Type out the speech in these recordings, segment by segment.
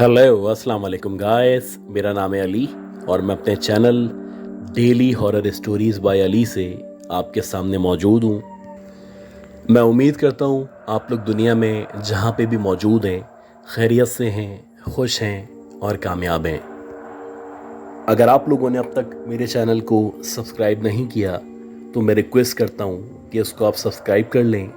Hello अस्सलाम वालेकुम guys, मेरा नाम है अली और मैं अपने channel daily horror stories by Ali से आपके सामने मौजूद हूँ। मैं उम्मीद करता हूँ आप लोग दुनिया में जहाँ पे भी मौजूद हैं खैरियत से हैं, खुश हैं और कामयाब हैं। अगर आप लोगों ने अब तक मेरे चैनल को सब्सक्राइब नहीं किया तो मैं रिक्वेस्ट करता हूँ कि इसको आप सब्सक्राइब कर लें,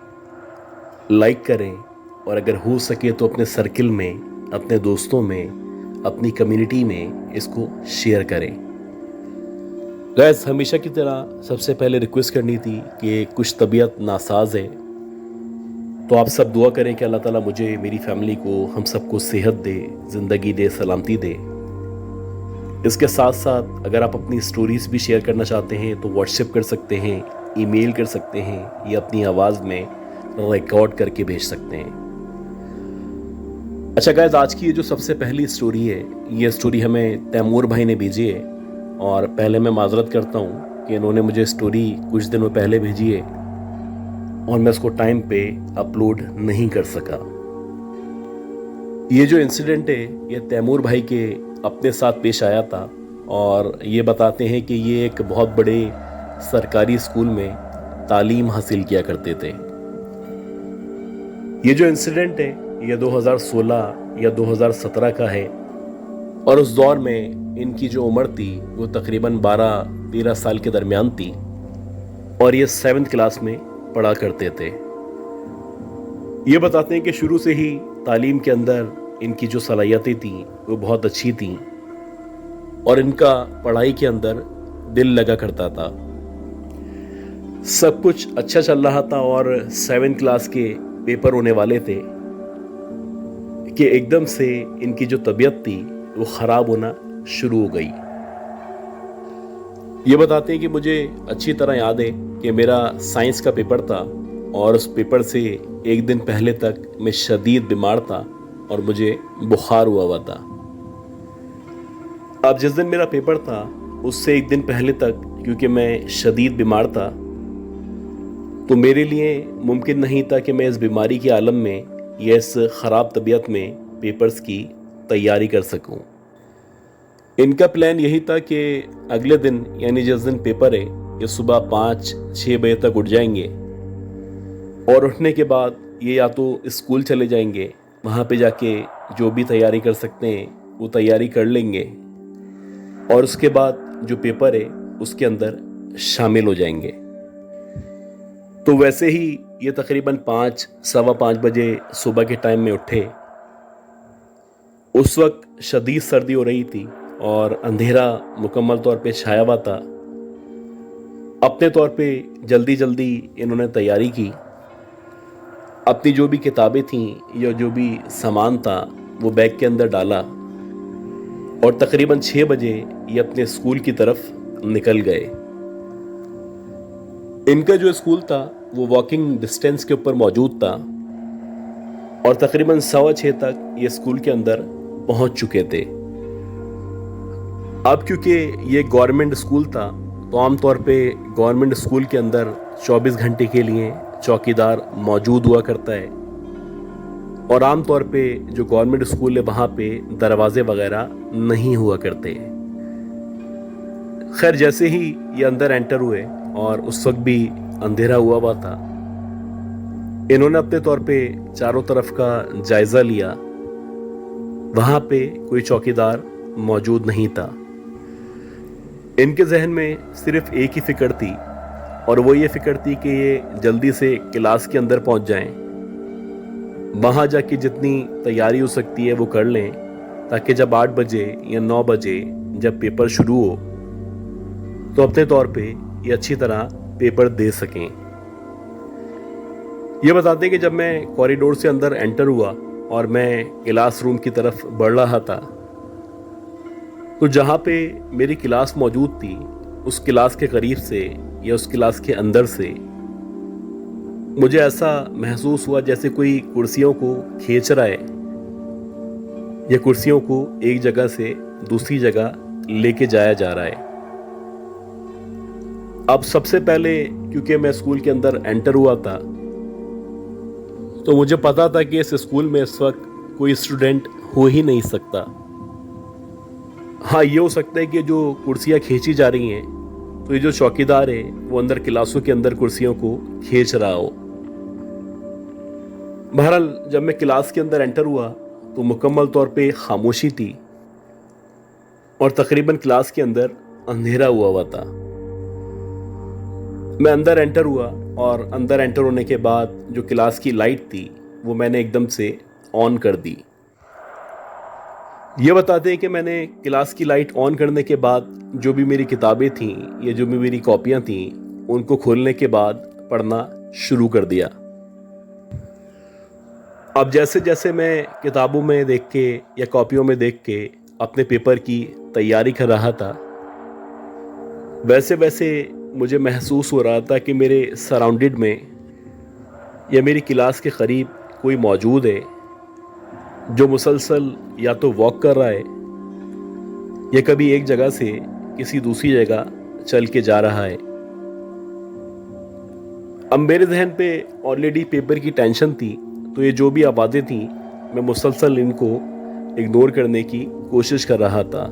लाइक करें और अगर हो सके तो अपने सर्किल में, अपने दोस्तों में, अपनी कम्युनिटी में इसको शेयर करें। गैस, हमेशा की तरह सबसे पहले रिक्वेस्ट करनी थी कि कुछ तबीयत नासाज है, तो आप सब दुआ करें कि अल्लाह ताला मुझे, मेरी फैमिली को, हम सबको सेहत दे, ज़िंदगी दे, सलामती दे। इसके साथ साथ अगर आप अपनी स्टोरीज़ भी शेयर करना चाहते हैं तो व्हाट्सएप कर सकते हैं, ईमेल कर सकते हैं या अपनी आवाज़ में रिकॉर्ड करके भेज सकते हैं। अच्छा गाइस, आज की ये जो सबसे पहली स्टोरी है, ये स्टोरी हमें तैमूर भाई ने भेजी है और पहले मैं माजरत करता हूँ कि इन्होंने मुझे स्टोरी कुछ दिनों पहले भेजी है और मैं उसको टाइम पे अपलोड नहीं कर सका। ये जो इंसिडेंट है ये तैमूर भाई के अपने साथ पेश आया था और ये बताते हैं कि ये एक बहुत बड़े सरकारी स्कूल में तालीम हासिल किया करते थे। ये जो इंसिडेंट है ये 2016 या 2017 का है और उस दौर में इनकी जो उम्र थी वो तकरीबन 12-13 साल के दरमियान थी और ये 7th क्लास में पढ़ा करते थे। ये बताते हैं कि शुरू से ही तालीम के अंदर इनकी जो सलाहियतें थीं वो बहुत अच्छी थीं और इनका पढ़ाई के अंदर दिल लगा करता था। सब कुछ अच्छा चल रहा था और 7th क्लास के पेपर होने वाले थे कि एकदम से इनकी जो तबीयत थी वो ख़राब होना शुरू हो गई। ये बताते हैं कि मुझे अच्छी तरह याद है कि मेरा साइंस का पेपर था और उस पेपर से एक दिन पहले तक मैं शदीद बीमार था और मुझे बुखार हुआ था। अब जिस दिन मेरा पेपर था उससे एक दिन पहले तक क्योंकि मैं शदीद बीमार था तो मेरे लिए मुमकिन नहीं था कि मैं इस बीमारी के आलम में या इस ख़राब तबीयत में पेपर्स की तैयारी कर सकूं। इनका प्लान यही था कि अगले दिन यानी जिस दिन पेपर है ये सुबह 5-6 बजे तक उठ जाएंगे और उठने के बाद ये या तो स्कूल चले जाएंगे, वहाँ पे जाके जो भी तैयारी कर सकते हैं वो तैयारी कर लेंगे और उसके बाद जो पेपर है उसके अंदर शामिल हो जाएंगे। तो वैसे ही ये तकरीबन 5-5:15 बजे सुबह के टाइम में उठे। उस वक्त शदीद सर्दी हो रही थी और अंधेरा मुकम्मल तौर पे छाया हुआ था। अपने तौर पे जल्दी जल्दी इन्होंने तैयारी की, अपनी जो भी किताबें थीं या जो भी सामान था वो बैग के अंदर डाला और तकरीबन 6 बजे ये अपने स्कूल की तरफ निकल गए। इनका जो स्कूल था वो वॉकिंग डिस्टेंस के ऊपर मौजूद था और तकरीबन 6:15 तक ये स्कूल के अंदर पहुंच चुके थे। अब क्योंकि ये गवर्नमेंट स्कूल था तो आमतौर पे गवर्नमेंट स्कूल के अंदर 24 घंटे के लिए चौकीदार मौजूद हुआ करता है और आमतौर पे जो गवर्नमेंट स्कूल है वहाँ पे दरवाजे वगैरह नहीं हुआ करते। खैर, जैसे ही ये अंदर एंटर हुए और उस वक्त भी अंधेरा हुआ था, इन्होंने अपने तौर पे चारों तरफ का जायजा लिया। वहां पे कोई चौकीदार मौजूद नहीं था। इनके जहन में सिर्फ एक ही फिक्र थी और वो ये फिक्र थी कि ये जल्दी से क्लास के अंदर पहुंच जाएं, वहां जाके जितनी तैयारी हो सकती है वो कर लें ताकि जब 8 बजे या 9 बजे जब पेपर शुरू हो तो अपने तौर पे ये अच्छी तरह पेपर दे सकें। ये बताते हैं कि जब मैं कॉरिडोर से अंदर एंटर हुआ और मैं क्लास रूम की तरफ बढ़ रहा था तो जहाँ पे मेरी क्लास मौजूद थी उस क्लास के करीब से या उस क्लास के अंदर से मुझे ऐसा महसूस हुआ जैसे कोई कुर्सियों को खींच रहा है या कुर्सियों को एक जगह से दूसरी जगह लेके जाया जा रहा है। अब सबसे पहले क्योंकि मैं स्कूल के अंदर एंटर हुआ था तो मुझे पता था कि इस स्कूल में इस वक्त कोई स्टूडेंट हो ही नहीं सकता। हाँ, ये हो सकता है कि जो कुर्सियाँ खींची जा रही हैं तो ये जो चौकीदार है वो अंदर क्लासों के अंदर कुर्सियों को खींच रहा हो। बहरहाल जब मैं क्लास के अंदर एंटर हुआ तो मुकम्मल तौर पे खामोशी थी और तकरीबन क्लास के अंदर अंधेरा हुआ था। मैं अंदर एंटर हुआ और अंदर एंटर होने के बाद जो क्लास की लाइट थी वो मैंने एकदम से ऑन कर दी। ये बताते हैं कि मैंने क्लास की लाइट ऑन करने के बाद जो भी मेरी किताबें थीं या जो भी मेरी कॉपियाँ थीं उनको खोलने के बाद पढ़ना शुरू कर दिया। अब जैसे जैसे मैं किताबों में देख के या कॉपियों में देख के अपने पेपर की तैयारी कर रहा था, वैसे वैसे मुझे महसूस हो रहा था कि मेरे सराउंडेड में या मेरी क्लास के करीब कोई मौजूद है जो मुसलसल या तो वॉक कर रहा है या कभी एक जगह से किसी दूसरी जगह चल के जा रहा है। अब मेरे जहन पे ऑलरेडी पेपर की टेंशन थी, तो ये जो भी आवाज़ें थीं मैं मुसलसल इनको इग्नोर करने की कोशिश कर रहा था।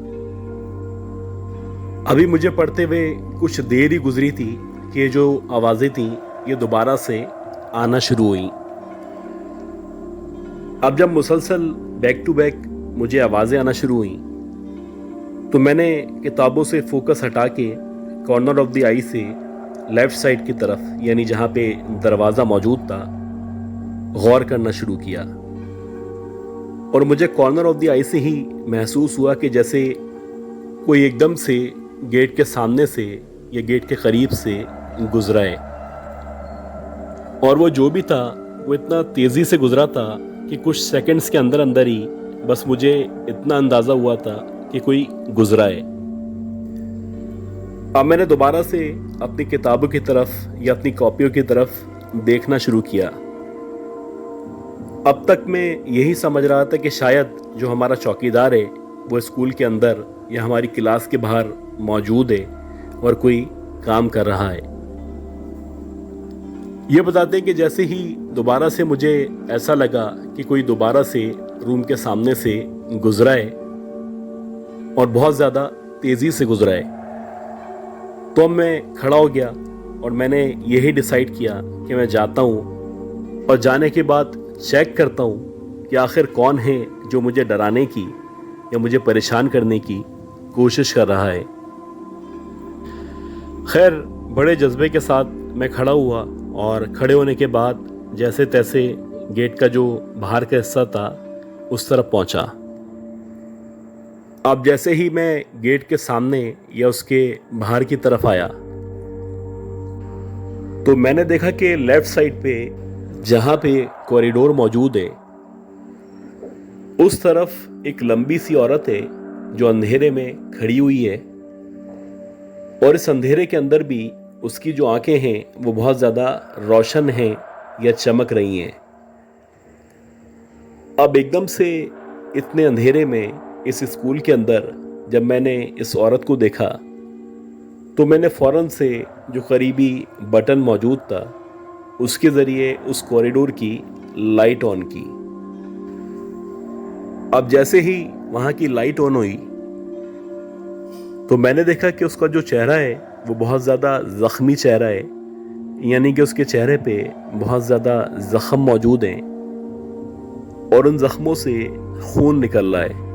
अभी मुझे पढ़ते हुए कुछ देर ही गुजरी थी कि ये जो आवाज़ें थीं ये दोबारा से आना शुरू हुई। अब जब मुसलसल बैक टू बैक मुझे आवाज़ें आना शुरू हुई तो मैंने किताबों से फोकस हटा के कॉर्नर ऑफ द आई से लेफ़्ट साइड की तरफ, यानी जहाँ पे दरवाज़ा मौजूद था, गौर करना शुरू किया। और मुझे कॉर्नर ऑफ द आई से ही महसूस हुआ कि जैसे कोई एकदम से गेट के सामने से या गेट के करीब से गुजरा है। और वो जो भी था वो इतना तेज़ी से गुजरा था कि कुछ सेकंड्स के अंदर अंदर ही बस मुझे इतना अंदाज़ा हुआ था कि कोई गुजरा है। अब मैंने दोबारा से अपनी किताबों की तरफ या अपनी कॉपियों की तरफ देखना शुरू किया। अब तक मैं यही समझ रहा था कि शायद जो हमारा चौकीदार है वो स्कूल के अंदर या हमारी क्लास के बाहर मौजूद है और कोई काम कर रहा है। ये बताते हैं कि जैसे ही दोबारा से मुझे ऐसा लगा कि कोई दोबारा से रूम के सामने से गुजरा है और बहुत ज़्यादा तेज़ी से गुजरा है, तो मैं खड़ा हो गया और मैंने यही डिसाइड किया कि मैं जाता हूँ और जाने के बाद चेक करता हूँ कि आखिर कौन है जो मुझे डराने की या मुझे परेशान करने की कोशिश कर रहा है। खैर, बड़े जज्बे के साथ मैं खड़ा हुआ और खड़े होने के बाद जैसे तैसे गेट का जो बाहर का हिस्सा था उस तरफ पहुंचा। अब जैसे ही मैं गेट के सामने या उसके बाहर की तरफ आया तो मैंने देखा कि लेफ्ट साइड पे जहाँ पे कॉरिडोर मौजूद है उस तरफ एक लंबी सी औरत है जो अंधेरे में खड़ी हुई है और इस अंधेरे के अंदर भी उसकी जो आंखें हैं वो बहुत ज़्यादा रोशन हैं या चमक रही हैं। अब एकदम से इतने अंधेरे में इस स्कूल के अंदर जब मैंने इस औरत को देखा तो मैंने फ़ौरन से जो करीबी बटन मौजूद था उसके ज़रिए उस कॉरिडोर की लाइट ऑन की। अब जैसे ही वहाँ की लाइट ऑन हुई तो मैंने देखा कि उसका जो चेहरा है वो बहुत ज़्यादा ज़ख्मी चेहरा है, यानी कि उसके चेहरे पे बहुत ज़्यादा ज़ख्म मौजूद हैं और उन ज़ख्मों से खून निकल रहा है।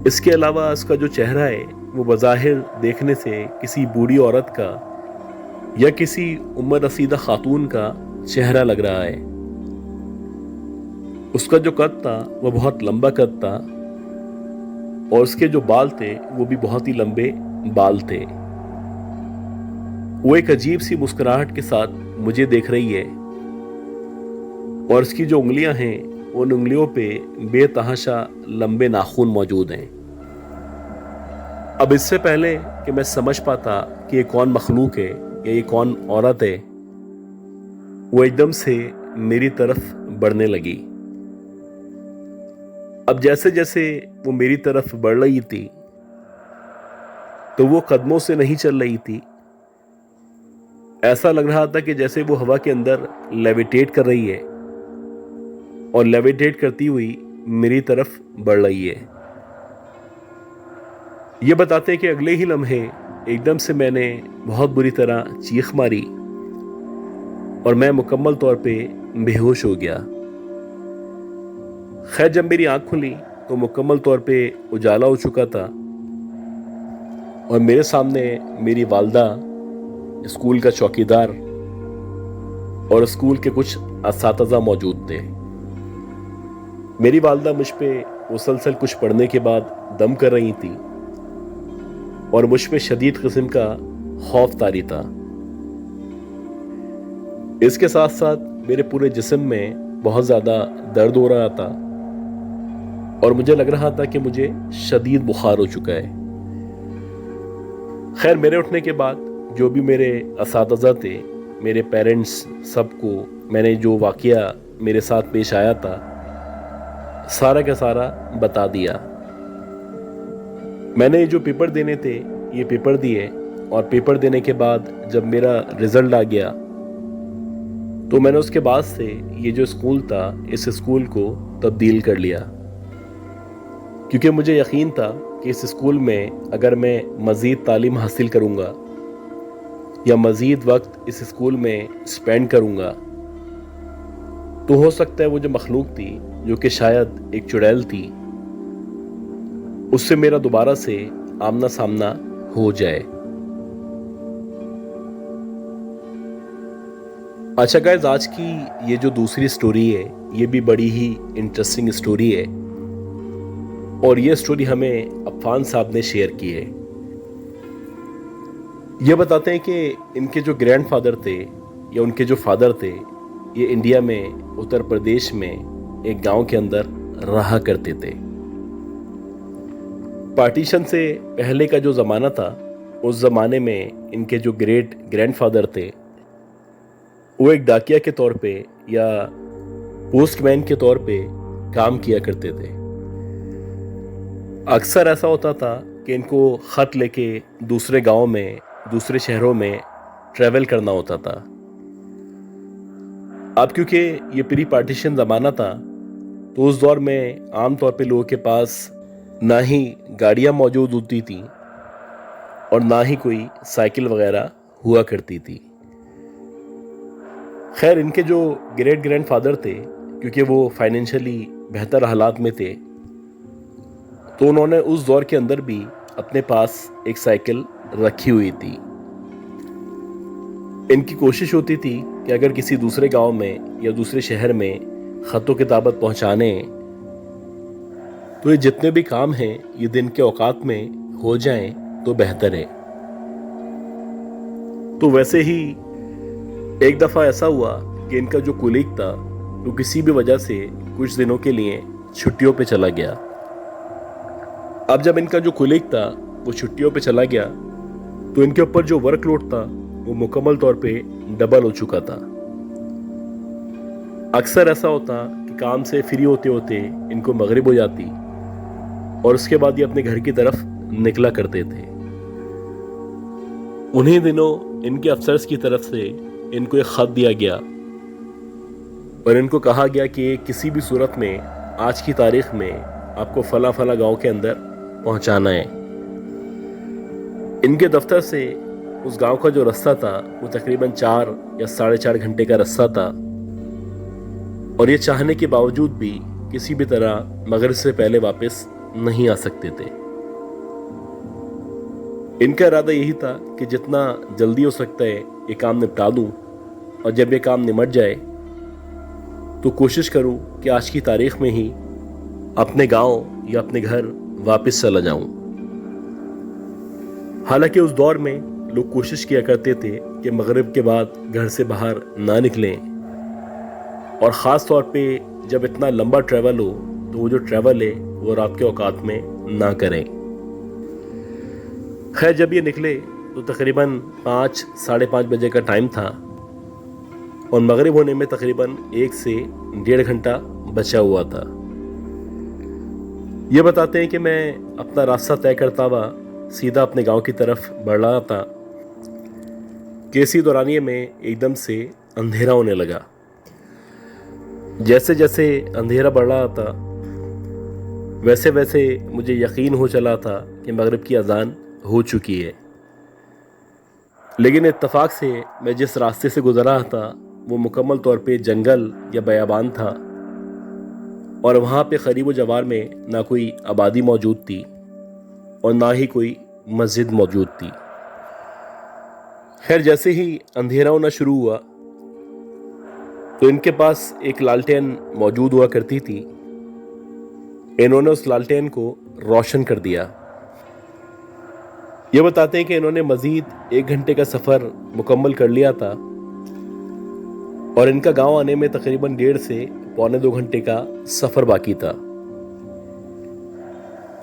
इसके अलावा उसका जो चेहरा है वो बज़ाहिर देखने से किसी बूढ़ी औरत का या किसी उम्र रसीदा खातून का चेहरा लग रहा है। उसका जो कद था वो बहुत लंबा कद था और उसके जो बाल थे वो भी बहुत ही लंबे बाल थे। वो एक अजीब सी मुस्कुराहट के साथ मुझे देख रही है और उसकी जो उंगलियां हैं उन उंगलियों पे बेतहाशा लंबे नाखून मौजूद हैं। अब इससे पहले कि मैं समझ पाता कि ये कौन मखलूक है या ये कौन औरत है, वो एकदम से मेरी तरफ बढ़ने लगी। अब जैसे जैसे वो मेरी तरफ बढ़ रही थी तो वो कदमों से नहीं चल रही थी, ऐसा लग रहा था कि जैसे वो हवा के अंदर लेविटेट कर रही है और लेविटेट करती हुई मेरी तरफ बढ़ रही है। ये बताते हैं कि अगले ही लम्हे एकदम से मैंने बहुत बुरी तरह चीख मारी और मैं मुकम्मल तौर पे बेहोश हो गया। खैर, जब मेरी आंख खुली तो मुकम्मल तौर पे उजाला हो चुका था और मेरे सामने मेरी वालदा, स्कूल का चौकीदार और स्कूल के कुछ असातिज़ा मौजूद थे। मेरी वालदा मुझ पे मुसलसल कुछ पढ़ने के बाद दम कर रही थी और मुझ पे शदीद किस्म का खौफ तारी था। इसके साथ साथ मेरे पूरे जिस्म में बहुत ज़्यादा दर्द हो रहा था और मुझे लग रहा था कि मुझे शदीद बुखार हो चुका है। खैर, मेरे उठने के बाद जो भी मेरे असातिज़ा थे, मेरे पेरेंट्स, सबको मैंने जो वाक़या मेरे साथ पेश आया था सारा का सारा बता दिया। मैंने जो पेपर देने थे ये पेपर दिए और पेपर देने के बाद जब मेरा रिज़ल्ट आ गया तो मैंने उसके बाद से ये जो स्कूल था इस स्कूल को तब्दील कर लिया, क्योंकि मुझे यकीन था कि इस स्कूल में अगर मैं मज़ीद तालीम हासिल करूँगा या मज़ीद वक्त इस स्कूल में स्पेंड करूँगा तो हो सकता है वो जो मखलूक थी, जो कि शायद एक चुड़ैल थी, उससे मेरा दोबारा से आमना सामना हो जाए। अच्छा गाइस, आज की ये जो दूसरी स्टोरी है ये भी बड़ी ही इंटरेस्टिंग स्टोरी है और ये स्टोरी हमें अफान साहब ने शेयर की है। ये बताते हैं कि इनके जो ग्रैंडफादर थे या उनके जो फादर थे ये इंडिया में उत्तर प्रदेश में एक गांव के अंदर रहा करते थे। पार्टीशन से पहले का जो ज़माना था उस ज़माने में इनके जो ग्रेट ग्रैंडफादर थे वो एक डाकिया के तौर पे या पोस्टमैन के तौर पे काम किया करते थे। अक्सर ऐसा होता था कि इनको ख़त लेके दूसरे गांव में, दूसरे शहरों में ट्रैवल करना होता था। अब क्योंकि ये प्री पार्टीशन ज़माना था तो उस दौर में आम तौर पे लोगों के पास ना ही गाड़ियाँ मौजूद होती थी और ना ही कोई साइकिल वगैरह हुआ करती थी। खैर, इनके जो ग्रेट ग्रैंडफादर थे, क्योंकि वो फाइनेंशियली बेहतर हालात में थे तो उन्होंने उस दौर के अंदर भी अपने पास एक साइकिल रखी हुई थी। इनकी कोशिश होती थी कि अगर किसी दूसरे गांव में या दूसरे शहर में ख़तों किताबत पहुंचाने तो ये जितने भी काम हैं ये दिन के औकात में हो जाएं तो बेहतर है। तो वैसे ही एक दफ़ा ऐसा हुआ कि इनका जो कुलीग था वो किसी भी वजह से कुछ दिनों के लिए छुट्टियों पे चला गया। अब जब इनका जो कुलीग था वो छुट्टियों पे चला गया तो इनके ऊपर जो वर्कलोड था वो मुकम्मल तौर पे डबल हो चुका था। अक्सर ऐसा होता कि काम से फ्री होते होते इनको मगरिब हो जाती और उसके बाद ये अपने घर की तरफ निकला करते थे। उन्हीं दिनों इनके अफसर्स की तरफ से इनको एक ख़त दिया गया और इनको कहा गया कि किसी भी सूरत में आज की तारीख में आपको फला फला गांव के अंदर पहुंचाना है। इनके दफ्तर से उस गांव का जो रास्ता था वो तकरीबन 4 या 4.5 घंटे का रास्ता था और ये चाहने के बावजूद भी किसी भी तरह मगरिब से पहले वापस नहीं आ सकते थे। इनका इरादा यही था कि जितना जल्दी हो सकता है ये काम निपटा दूं और जब ये काम निमट जाए तो कोशिश करूं कि आज की तारीख में ही अपने गांव या अपने घर वापस चला जाऊं। हालांकि उस दौर में लोग कोशिश किया करते थे कि मगरिब के बाद घर से बाहर ना निकलें और ख़ास तौर पे जब इतना लंबा ट्रैवल हो तो वो जो ट्रैवल है वो रात के औकात में ना करें। खैर, जब ये निकले तो तकरीबन 5-5:30 बजे का टाइम था और मगरिब होने में तकरीबन 1 से 1.5 घंटा बचा हुआ था। ये बताते हैं कि मैं अपना रास्ता तय करता हुआ सीधा अपने गांव की तरफ बढ़ रहा था कि इसी दौरानिये में एकदम से अंधेरा होने लगा। जैसे जैसे अंधेरा बढ़ रहा था वैसे वैसे मुझे यकीन हो चला था कि मगरिब की अजान हो चुकी है, लेकिन इत्तेफाक से मैं जिस रास्ते से गुजर रहा था वो मुकम्मल तौर पे जंगल या बयाबान था, और वहाँ पे करीब जवार में ना कोई आबादी मौजूद थी और ना ही कोई मस्जिद मौजूद थी। खैर, जैसे ही अंधेरा होना शुरू हुआ तो इनके पास एक लालटेन मौजूद हुआ करती थी। इन्होंने उस लालटेन को रोशन कर दिया। ये बताते हैं कि इन्होंने मजीद 1 घंटे का सफ़र मुकम्मल कर लिया था और इनका गांव आने में तकरीबन 1.5 से पौने 2 घंटे का सफ़र बाकी था।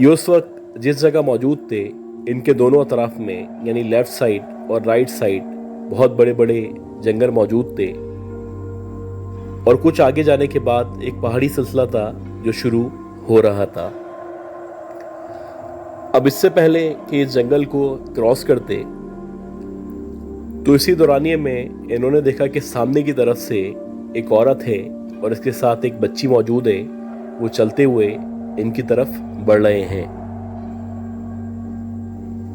ये उस वक्त जिस जगह मौजूद थे, इनके दोनों अतराफ में यानी लेफ़्ट साइड और राइट साइड बहुत बड़े बड़े जंगल मौजूद थे, और कुछ आगे जाने के बाद एक पहाड़ी सिलसिला था जो शुरू हो रहा था। अब इससे पहले कि इस जंगल को क्रॉस करते तो इसी दौरानिये में इन्होंने देखा कि सामने की तरफ से एक औरत है और इसके साथ एक बच्ची मौजूद है। वो चलते हुए इनकी तरफ बढ़ रहे हैं।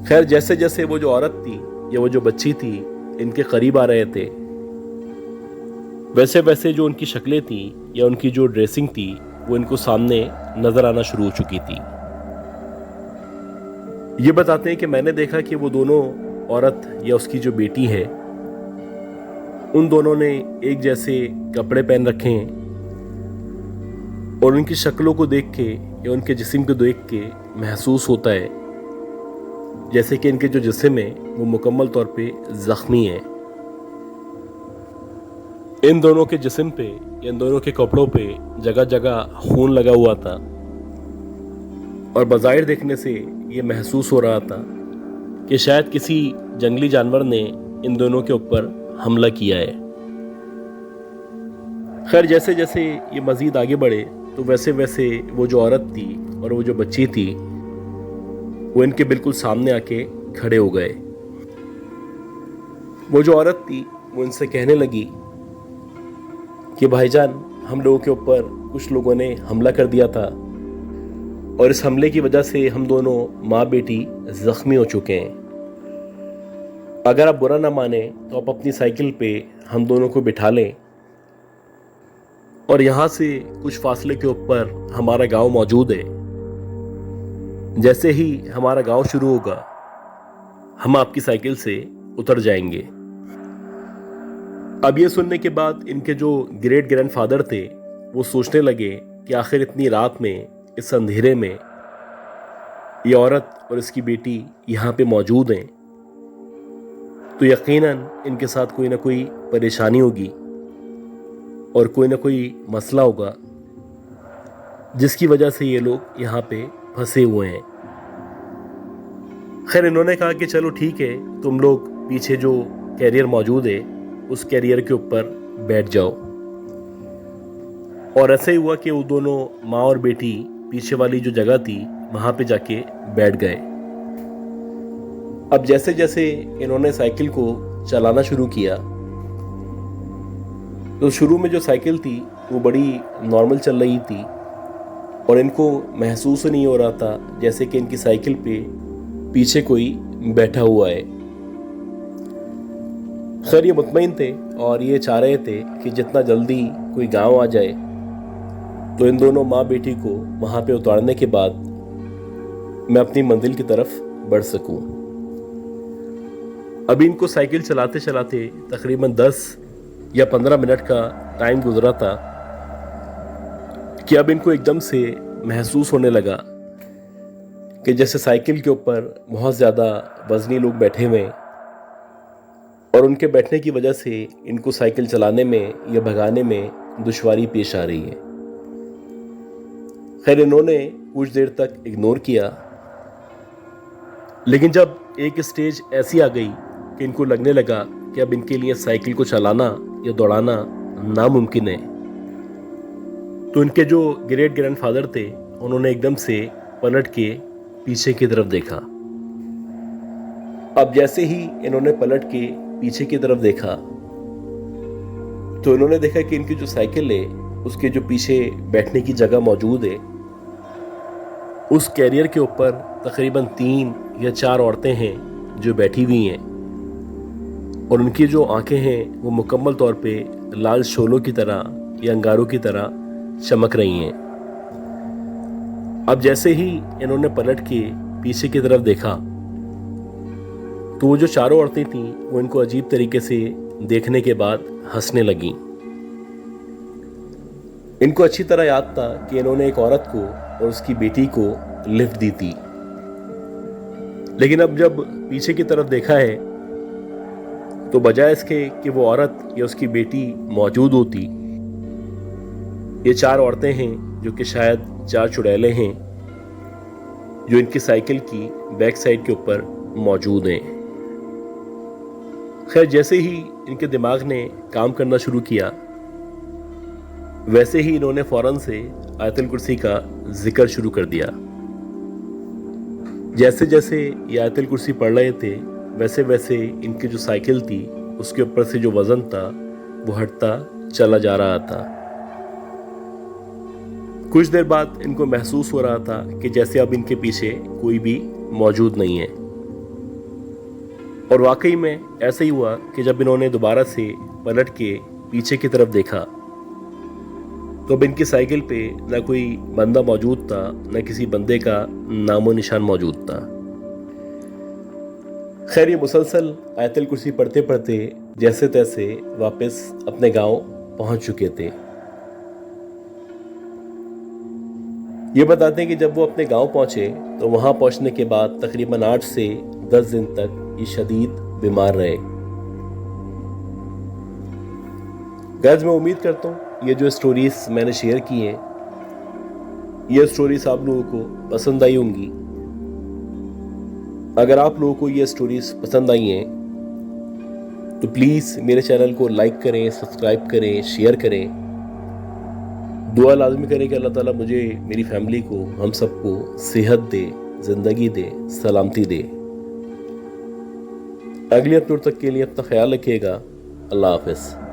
खैर, जैसे जैसे वो जो औरत थी या वो जो बच्ची थी इनके करीब आ रहे थे, वैसे वैसे जो उनकी शक्लें थी या उनकी जो ड्रेसिंग थी वो इनको सामने नजर आना शुरू हो चुकी थी। ये बताते हैं कि मैंने देखा कि वो दोनों औरत या उसकी जो बेटी है, उन दोनों ने एक जैसे कपड़े पहन रखे हैं और उनकी शक्लों को देख के या उनके जिस्म को देख के महसूस होता है जैसे कि इनके जो जिस्म है वो मुकम्मल तौर पे जख्मी है। इन दोनों के जिस्म पे या इन दोनों के कपड़ों पे जगह जगह खून लगा हुआ था और बज़ाहिर देखने से ये महसूस हो रहा था कि शायद किसी जंगली जानवर ने इन दोनों के ऊपर हमला किया है। खैर, जैसे जैसे ये मज़ीद आगे बढ़े तो वैसे वैसे वो जो औरत थी और वो जो बच्ची थी वो इनके बिल्कुल सामने आके खड़े हो गए। वो जो औरत थी वो इनसे कहने लगी कि भाईजान, हम लोगों के ऊपर कुछ लोगों ने हमला कर दिया था और इस हमले की वजह से हम दोनों माँ बेटी जख्मी हो चुके हैं। अगर आप बुरा ना माने तो आप अपनी साइकिल पे हम दोनों को बिठा लें और यहाँ से कुछ फासले के ऊपर हमारा गांव मौजूद है। जैसे ही हमारा गांव शुरू होगा हम आपकी साइकिल से उतर जाएंगे। अब ये सुनने के बाद इनके जो ग्रेट ग्रैंडफादर थे वो सोचने लगे कि आखिर इतनी रात में, इस अंधेरे में ये औरत और इसकी बेटी यहाँ पे मौजूद हैं, तो यकीनन इनके साथ कोई ना कोई परेशानी होगी और कोई ना कोई मसला होगा जिसकी वजह से ये लोग यहाँ पे फंसे हुए हैं। खैर, इन्होंने कहा कि चलो ठीक है, तुम लोग पीछे जो कैरियर मौजूद है उस कैरियर के ऊपर बैठ जाओ। और ऐसे ही हुआ कि वो दोनों माँ और बेटी पीछे वाली जो जगह थी वहाँ पे जाके बैठ गए। अब जैसे जैसे इन्होंने साइकिल को चलाना शुरू किया तो शुरू में जो साइकिल थी वो बड़ी नॉर्मल चल रही थी और इनको महसूस नहीं हो रहा था जैसे कि इनकी साइकिल पे पीछे कोई बैठा हुआ है। खैर, ये मुतमईन थे और ये चाह रहे थे कि जितना जल्दी कोई गांव आ जाए तो इन दोनों माँ बेटी को वहाँ पे उतारने के बाद मैं अपनी मंजिल की तरफ बढ़ सकूं। अभी इनको साइकिल चलाते चलाते तकरीबन 10 या 15 मिनट का टाइम गुजरा था कि अब इनको एकदम से महसूस होने लगा कि जैसे साइकिल के ऊपर बहुत ज़्यादा वज़नी लोग बैठे हुए हैं और उनके बैठने की वजह से इनको साइकिल चलाने में या भगाने में दुश्वारी पेश आ रही है। खैर, इन्होंने कुछ देर तक इग्नोर किया, लेकिन जब एक स्टेज ऐसी आ गई कि इनको लगने लगा कि अब इनके लिए साइकिल को चलाना या दौड़ाना नामुमकिन है, तो इनके जो ग्रेट ग्रैंडफादर थे उन्होंने एकदम से पलट के पीछे की तरफ देखा। अब जैसे ही इन्होंने पलट के पीछे की तरफ देखा तो इन्होंने देखा कि इनकी जो साइकिल है उसके जो पीछे बैठने की जगह मौजूद है उस कैरियर के ऊपर तकरीबन 3 या 4 औरतें हैं जो बैठी हुई हैं और उनकी जो आंखें हैं वो मुकम्मल तौर पे लाल शोलों की तरह या अंगारों की तरह चमक रही हैं। अब जैसे ही इन्होंने पलट के पीछे की तरफ देखा तो वो जो चारों औरतें थीं वो इनको अजीब तरीके से देखने के बाद हंसने लगीं। इनको अच्छी तरह याद था कि इन्होंने एक औरत को और उसकी बेटी को लिफ्ट दी थी, लेकिन अब जब पीछे की तरफ देखा है तो बजाय इसके कि वो औरत या उसकी बेटी मौजूद होती, ये 4 औरतें हैं जो कि शायद 4 चुड़ैलें हैं जो इनकी साइकिल की बैक साइड के ऊपर मौजूद हैं। खैर, जैसे ही इनके दिमाग ने काम करना शुरू किया वैसे ही इन्होंने फौरन से आयतुल कुर्सी का जिक्र शुरू कर दिया। जैसे जैसे ये आयतुल कुर्सी पढ़ रहे थे वैसे वैसे इनकी जो साइकिल थी उसके ऊपर से जो वजन था वो हटता चला जा रहा था। कुछ देर बाद इनको महसूस हो रहा था कि जैसे अब इनके पीछे कोई भी मौजूद नहीं है, और वाकई में ऐसा ही हुआ कि जब इन्होंने दोबारा से पलट के पीछे की तरफ देखा तो अब इनकी साइकिल पे ना कोई बंदा मौजूद था, ना किसी बंदे का नामो निशान मौजूद था। खैर, ये मुसलसल आयतुल कुर्सी पढ़ते पढ़ते जैसे तैसे वापस अपने गांव पहुंच चुके थे। ये बताते हैं कि जब वो अपने गांव पहुंचे तो वहां पहुंचने के बाद तकरीबन 8 से 10 दिन तक ये शदीद बीमार रहे। गाइस, मैं उम्मीद करता हूँ ये जो स्टोरीज मैंने शेयर की हैं ये स्टोरीज आप लोगों को पसंद आई होंगी। अगर आप लोगों को ये स्टोरीज पसंद आई हैं तो प्लीज़ मेरे चैनल को लाइक करें, सब्सक्राइब करें, शेयर करें। दुआ लाजमी करें कि अल्लाह ताला मुझे, मेरी फैमिली को, हम सबको सेहत दे, ज़िंदगी दे, सलामती दे। अगली एपिसोड तक के लिए अपना ख्याल रखिएगा। अल्लाह हाफ़िज़।